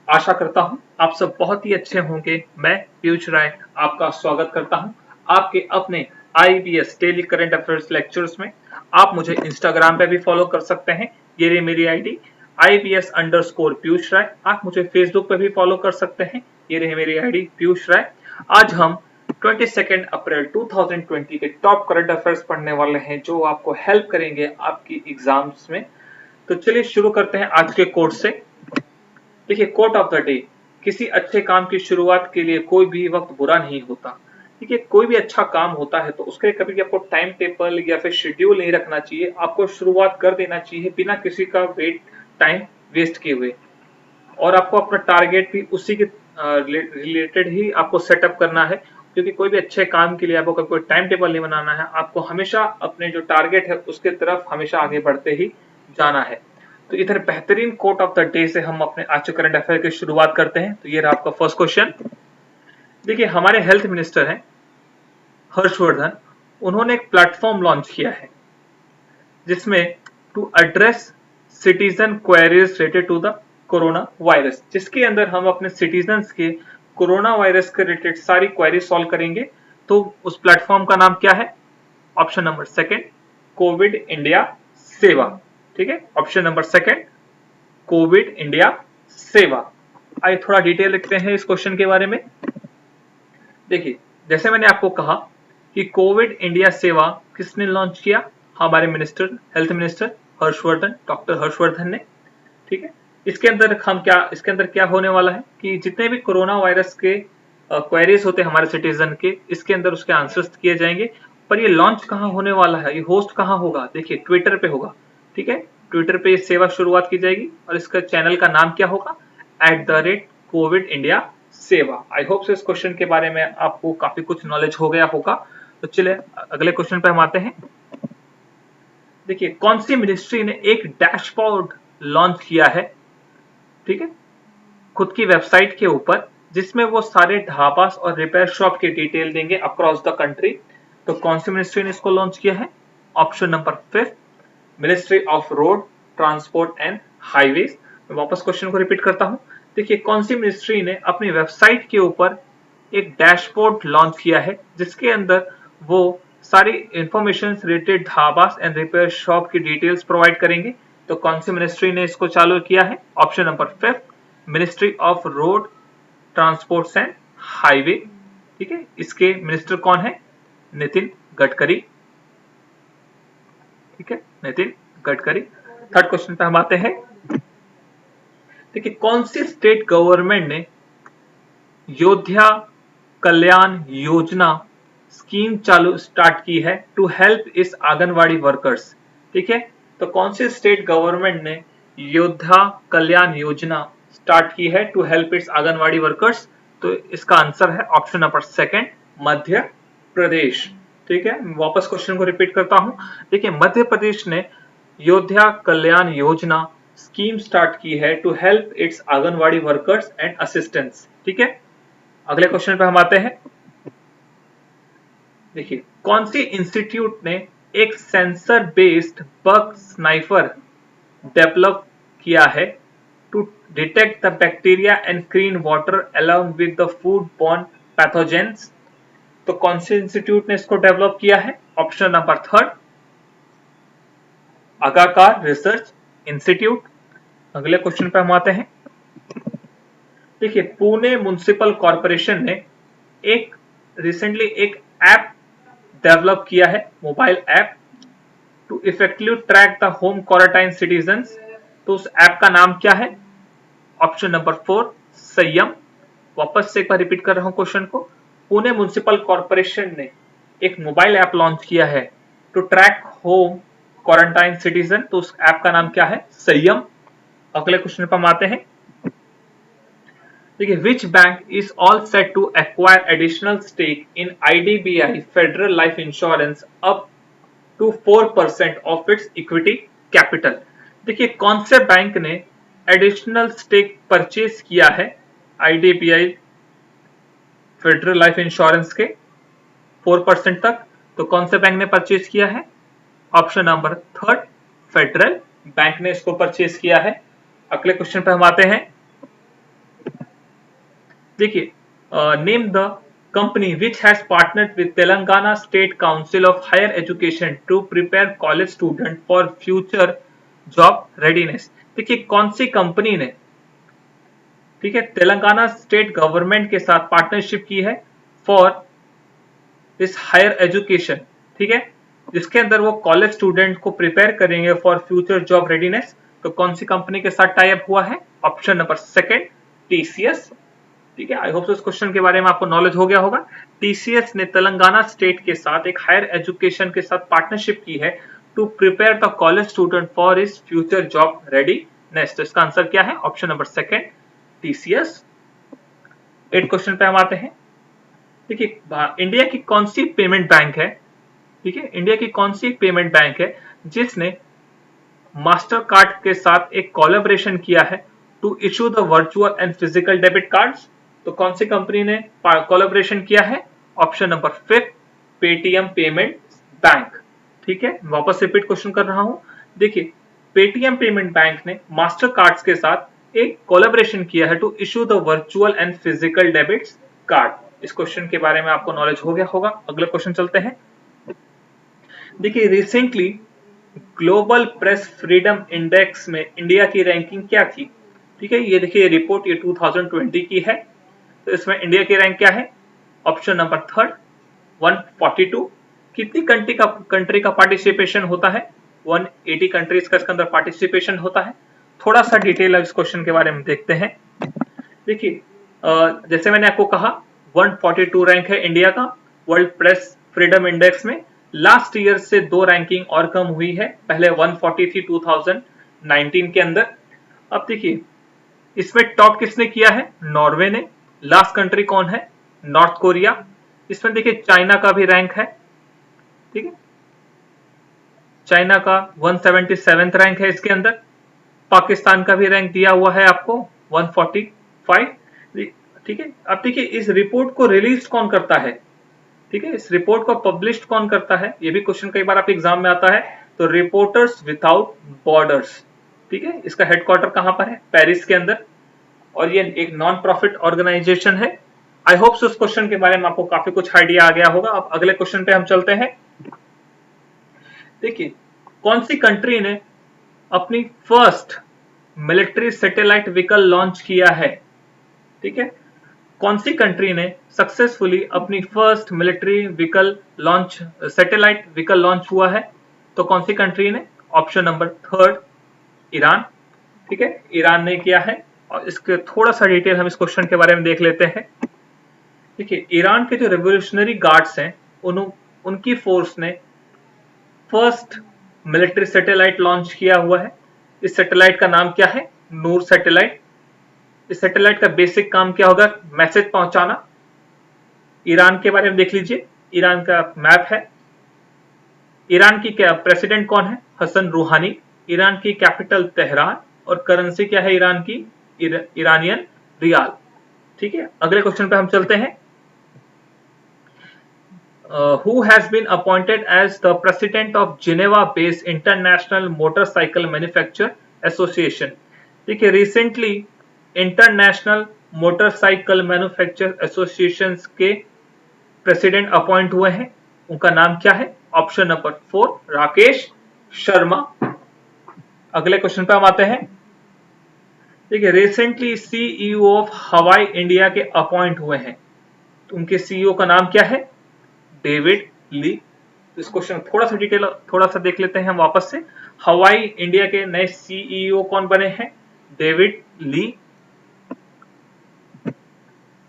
आशा करता हूँ आप सब बहुत ही अच्छे होंगे। मैं पीयूष राय आपका स्वागत करता हूँ आपके अपने IBS daily current affairs lectures में। आप मुझे इंस्टाग्राम पे भी फॉलो कर सकते हैं, ये रही मेरी आईडी IBS_पीयूष राय। आप मुझे फेसबुक पे भी फॉलो कर सकते हैं, ये रही मेरी आईडी पीयूष राय। आज हम 22 अप्रैल 2020 के टॉप करंट अफेयर्स पढ़ने वाले हैं जो आपको हेल्प करेंगे आपकी एग्जाम्स में। तो चलिए शुरू करते हैं आज के कोर्स से। देखिए, कोट ऑफ द डे, किसी अच्छे काम की शुरुआत के लिए कोई भी वक्त बुरा नहीं होता। देखिए, कोई भी अच्छा काम होता है तो उसके लिए कभी भी आपको टाइम टेबल या फिर शेड्यूल नहीं रखना चाहिए। आपको शुरुआत कर देना चाहिए बिना किसी का टाइम वेस्ट किए हुए, और आपको अपना टारगेट भी उसी के रिलेटेड ही आपको सेटअप करना है। क्योंकि कोई भी अच्छे काम के लिए आपको कोई टाइम टेबल नहीं बनाना है, आपको हमेशा अपने जो टारगेट है उसके तरफ हमेशा आगे बढ़ते ही जाना है। तो इधर बेहतरीन कोट ऑफ द डे से हम अपने आज के करंट अफेयर की शुरुआत करते हैं। तो ये रहा आपका फर्स्ट क्वेश्चन। देखिए, हमारे हेल्थ मिनिस्टर हैं हर्षवर्धन। उन्होंने एक प्लेटफॉर्म लॉन्च किया है जिसमें to address citizen queries related to the coronavirus, जिसके अंदर हम अपने सिटीजन्स के कोरोना वायरस के रिलेटेड सारी क्वेरी सॉल्व करेंगे। तो उस प्लेटफॉर्म का नाम क्या है? Option number second, Covid India Seva. ठीक है, option number second, Covid India Seva. आइए थोड़ा डिटेल लिखते हैं इस क्वेश्चन के बारे में। देखिए, जैसे मैंने आपको कहा कि कोविड इंडिया सेवा किसने लॉन्च किया? हमारे minister, health minister Harshvardhan, doctor Harshvardhan ने। ठीक है, इसके अंदर क्या होने वाला है कि जितने भी कोरोना वायरस के क्वेरीज होते हैं हमारे सिटीजन के, इसके अंदर उसके आंसर्स किए जाएंगे। पर ये लॉन्च कहाँ होने वाला है, ये होस्ट कहाँ होगा? देखिए, ट्विटर पे होगा। ठीक है, ट्विटर पे ये सेवा शुरुआत की जाएगी और इसका चैनल का नाम क्या होगा? @कोविड इंडिया सेवा। आई होप से इस क्वेश्चन के बारे में आपको काफी कुछ नॉलेज हो गया होगा। तो चलिए अगले क्वेश्चन पे हम आते हैं। देखिए, कौन सी मिनिस्ट्री ने एक डैशबोर्ड लॉन्च किया है, ठीक है, खुद की वेबसाइट के ऊपर, जिसमें वो सारे ढाबास और रिपेयर शॉप की डिटेल देंगे अक्रॉस द कंट्री? तो कौन सी मिनिस्ट्री ने इसको लॉन्च किया है? Option number fifth, ministry of road transport and highways. मैं वापस क्वेश्चन को रिपीट करता हूं। देखिए, कौन सी मिनिस्ट्री ने अपनी वेबसाइट के ऊपर एक डैशबोर्ड लॉन्च किया है जिसके अंदर वो सारी information related dhabas and repair shop की डिटेल्स प्रोवाइड करेंगे? तो कौन सी मिनिस्ट्री ने इसको चालू किया है? Option number fifth, ministry of road transport and highway. ठीक है, इसके मिनिस्टर कौन है? नितिन गडकरी। ठीक है, नितिन गडकरी। थर्ड क्वेश्चन पे हम आते हैं। देखिए, कौन सी स्टेट गवर्नमेंट ने योद्धा कल्याण योजना स्कीम स्टार्ट की है टू हेल्प इस आंगनवाड़ी वर्कर्स? ठीक है, तो कौन सी स्टेट गवर्नमेंट ने योद्धा कल्याण योजना स्टार्ट की है to help its Anganwadi workers? तो इसका आंसर है option number second, Madhya Pradesh. ठीक है, वापस क्वेश्चन को रिपीट करता हूं। देखिए, मध्य प्रदेश ने योद्धा कल्याण योजना स्कीम स्टार्ट की है to help its Anganwadi workers and assistants. ठीक है, अगले क्वेश्चन पे हम आते हैं। देखिए, कौन सी इंस्टीट्यूट ने एक sensor based bug sniffer develop किया है to detect the bacteria and clean water along with the food borne pathogens? तो कौन से इंस्टीट्यूट ने इसको डेवलप किया है? Option number third, Agharkar research institute. अगले क्वेश्चन पे हम आते हैं। देखिए, पुणे म्युनिसिपल कॉर्पोरेशन ने रिसेंटली एक ऐप डेवलप किया है, mobile app, to effectively track the home quarantine citizens. तो उस ऐप का नाम क्या है? ऑप्शन नंबर फोर, संयम। वापस से एक बार रिपीट कर रहा हूं क्वेश्चन को। पुणे म्युनिसिपल कॉर्पोरेशन ने एक मोबाइल ऐप लॉन्च किया है to track home quarantine citizen. तो उस ऐप का नाम क्या है? संयम। अगले क्वेश्चन पर हम आते हैं। देखिए, which bank is all set to acquire additional stake in IDBI federal life insurance up to 4% of its equity capital? देखिए, कौन से बैंक ने एडिशनल स्टेक परचेज किया है IDBI फेडरल लाइफ इंश्योरेंस के 4% तक? तो कौन से बैंक ने परचेज किया है? Option number third, federal bank ने इसको परचेज किया है। अगले क्वेश्चन पे हम आते हैं। देखिए, name the company which has partnered with Telangana State Council of Higher Education to prepare college student for future job readiness। देखिए कौन सी कंपनी ने, ठीक है, तेलंगाना स्टेट गवर्नमेंट के साथ पार्टनरशिप की है फॉर इस हायर एजुकेशन, ठीक है, जिसके अंदर वो कॉलेज स्टूडेंट को प्रिपेयर करेंगे फॉर फ्यूचर जॉब रेडीनेस। तो कौन सी कंपनी के साथ टाई अप हुआ है? Option number second, TCS. ठीक है, आई होप इस क्वेश्चन के बारे में आपको नॉलेज हो गया होगा। टीसीएस ने तेलंगाना स्टेट के साथ एक हायर एजुकेशन के साथ पार्टनरशिप की है to prepare the college student for इस फ्यूचर जॉब रेडीनेस। तो इसका आंसर क्या है? Option number second, TCS. 8 question पे हम आते हैं। देखिए, इंडिया की कौन सी पेमेंट बैंक है, ठीक है, इंडिया की कौन सी पेमेंट बैंक है जिसने मास्टर कार्ड के साथ एक कोलैबोरेशन किया है to issue the virtual and physical debit cards? तो कौन सी कंपनी ने कोलैबोरेशन किया है? Option number 5, Paytm payment bank. ठीक है, वापस रिपीट क्वेश्चन कर रहा हूं। देखिए, पेटीएम पेमेंट बैंक ने मास्टर कार्ड्स के साथ एक कोलैबोरेशन किया है to issue the virtual and physical debit card. इस क्वेश्चन के बारे में आपको नॉलेज हो गया होगा। अगले क्वेश्चन चलते हैं। देखिए, recently global press freedom index में इंडिया की रैंकिंग क्या थी? ठीक है, ये देखिए रिपोर्ट ये 2020 की है। तो इसमें इंडिया की रैंक क्या है? Option number 3, 142। कितनी कंट्री का पार्टिसिपेशन होता है? 180 कंट्रीज का इसके अंदर पार्टिसिपेशन होता है। थोड़ा सा डिटेल इस क्वेश्चन के बारे में देखते हैं। देखिए, जैसे मैंने आपको कहा 142 रैंक है इंडिया का वर्ल्ड प्रेस फ्रीडम इंडेक्स में। लास्ट ईयर से 2 रैंकिंग और कम हुई है, पहले 140 थी 2019 के अंदर। अब देखिए, इसमें टॉप किसने किया है? नॉर्वे ने। लास्ट कंट्री कौन है? North Korea. इसमें देखिए चाइना का भी रैंक है, ठीक है, चाइना का 177 रैंक है इसके अंदर। पाकिस्तान का भी रैंक दिया हुआ है आपको 145, ठीक है। अब देखिए, इस रिपोर्ट को रिलीज कौन करता है? ठीक है, इस रिपोर्ट को पब्लिश कौन करता है? ये भी क्वेश्चन कई बार आपके एग्जाम में आता है। तो रिपोर्टर्स विदाउट बॉर्डर्स, ठीक है, इसका हेडक्वार्टर कहां पर है? पेरिस के अंदर, और ये एक नॉन प्रॉफिट ऑर्गेनाइजेशन है। आई होप उस क्वेश्चन के बारे में आपको काफी कुछ आइडिया आ गया होगा। अब अगले क्वेश्चन पे हम चलते हैं। देखिए, कौन सी कंट्री ने अपनी first military satellite vehicle launch किया है? ठीक है, कौन सी कंट्री ने सक्सेसफुली अपनी first military vehicle launch, satellite vehicle launch हुआ है? तो कौन सी कंट्री ने? Option number 3, Iran. ठीक है, ईरान ने किया है। और इसके थोड़ा सा डिटेल हम इस क्वेश्चन के बारे में देख लेते हैं। देखिए, ईरान के जो रेवोल्यूशनरी गार्ड्स हैं उनकी फोर्स ने फर्स्ट मिलिट्री सैटेलाइट लॉन्च किया हुआ है। इस सैटेलाइट का नाम क्या है? नूर सैटेलाइट। इस सैटेलाइट का बेसिक काम क्या होगा? मैसेज पहुंचाना। ईरान के बारे में देख लीजिए, ईरान का मैप है। ईरान की क्या प्रेसिडेंट कौन है? हसन रूहानी। ईरान की कैपिटल तेहरान, और करेंसी क्या है ईरान की? ईरानियन रियाल। ठीक है, अगले क्वेश्चन पे हम चलते हैं। Who has been appointed as the president of Geneva-based International Motorcycle Manufacturer Association? देखिए, recently international motorcycle manufacture association के प्रेसिडेंट अपॉइंट हुए हैं। उनका नाम क्या है? Option number 4, Rakesh Sharma. अगले क्वेश्चन पे हम आते हैं। देखिए, रिसेंटली सीईओ ऑफ हवाई इंडिया के अपॉइंट हुए हैं। तो उनके सीईओ का नाम क्या है? David Lee. इस क्वेश्चन थोड़ा सा डिटेल थोड़ा सा देख लेते हैं हम वापस से। हवाई इंडिया के नए सीईओ कौन बने हैं? डेविड ली।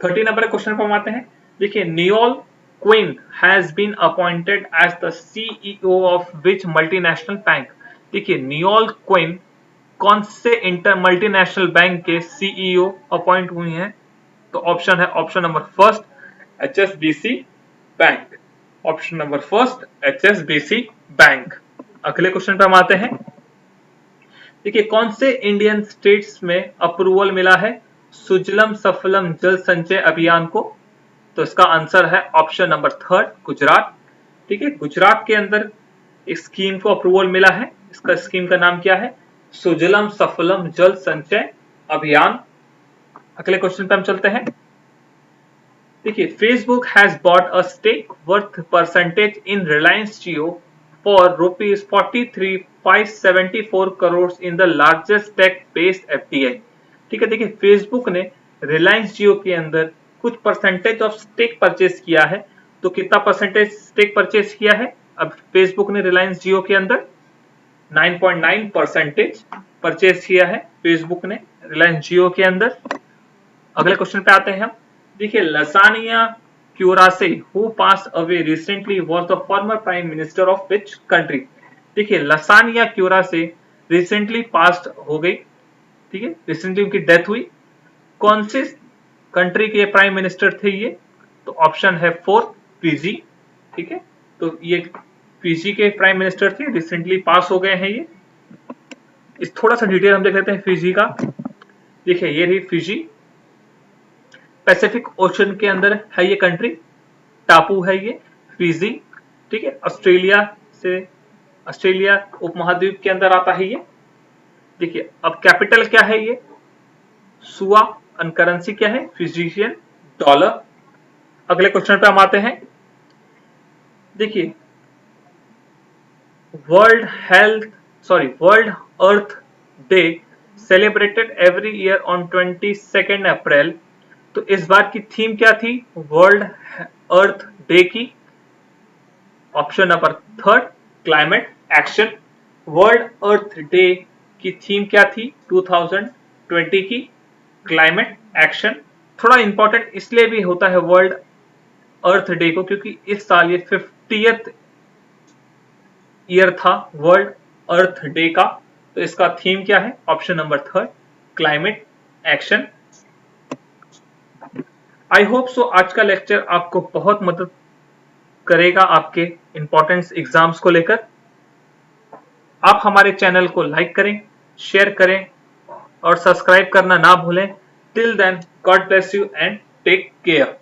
30 नंबर क्वेश्चन पर हम आते हैं। देखिए, Noel Quinn has been appointed as the CEO of which multinational bank? देखिए, नियोल क्विन कौन से मल्टीनेशनल बैंक के सीईओ अपॉइंट हुई हैं? तो ऑप्शन है option number 1, HSBC bank. Option number 1, HSBC bank. अगले क्वेश्चन पे हम आते हैं। देखिए, कौन से इंडियन स्टेट्स में अप्रूवल मिला है सुजलम सफलम जल संचय अभियान को? तो इसका आंसर है ऑप्शन नंबर 3, गुजरात। ठीक है, गुजरात के अंदर इस स्कीम को अप्रूवल मिला है। इसका स्कीम का नाम क्या है? सुजलम सफलम जल संचय अभियान। अगले क्वेश्चन पे हम चलते हैं। देखिए, Facebook has bought a stake worth percentage in Reliance Jio for rupees 43,574 crore in the largest tech based FDI. ठीक है, देखिए फेसबुक ने रिलायंस जियो के अंदर कुछ परसेंटेज ऑफ स्टेक परचेज किया है। तो कितना परसेंटेज स्टेक परचेज किया है अब फेसबुक ने रिलायंस जियो के अंदर? 9.9% परचेज किया है फेसबुक ने रिलायंस जियो के अंदर। अगले क्वेश्चन पे आते हैं हम। देखिए, Laisenia Qarase who passed away recently was the former prime minister of which country? देखिए, लसानिया क्यूरासे रिसेंटली पास्ट हो गई। ठीक है, रिसेंटली उनकी डेथ हुई। कौन से कंट्री के प्राइम मिनिस्टर थे ये? तो ऑप्शन है 4 फिजी। ठीक है, तो ये फिजी के प्राइम मिनिस्टर थे, रिसेंटली पास हो गए हैं ये। इस थोड़ा सा डिटेल हम देख लेते हैं फिजी का। देखिए, ये रही फिजी, पैसिफिक ओशन के अंदर है ये कंट्री, टापू है ये फिजी। ठीक है, ऑस्ट्रेलिया उपमहाद्वीप के अंदर आता है ये। देखिए, अब कैपिटल क्या है ये? सुआ। और करेंसी क्या है? Physician dollar. अगले क्वेश्चन पे हम आते हैं। देखिए, world earth day celebrated every year on 22 April. तो इस बार की थीम क्या थी वर्ल्ड अर्थ डे की? Option number 3 climate action. World earth day की थीम क्या थी 2020 की? Climate action. थोड़ा इंपॉर्टेंट इसलिए भी होता है वर्ल्ड अर्थ डे को क्योंकि इस साल ये 50th ईयर था वर्ल्ड अर्थ डे का। तो इसका थीम क्या है? Option number 3 climate action. I hope so आज का लेक्चर आपको बहुत मदद करेगा आपके इंपॉर्टेंट एग्जाम्स को लेकर। आप हमारे चैनल को लाइक करें, शेयर करें और सब्सक्राइब करना ना भूलें। Till then, God bless you and take care.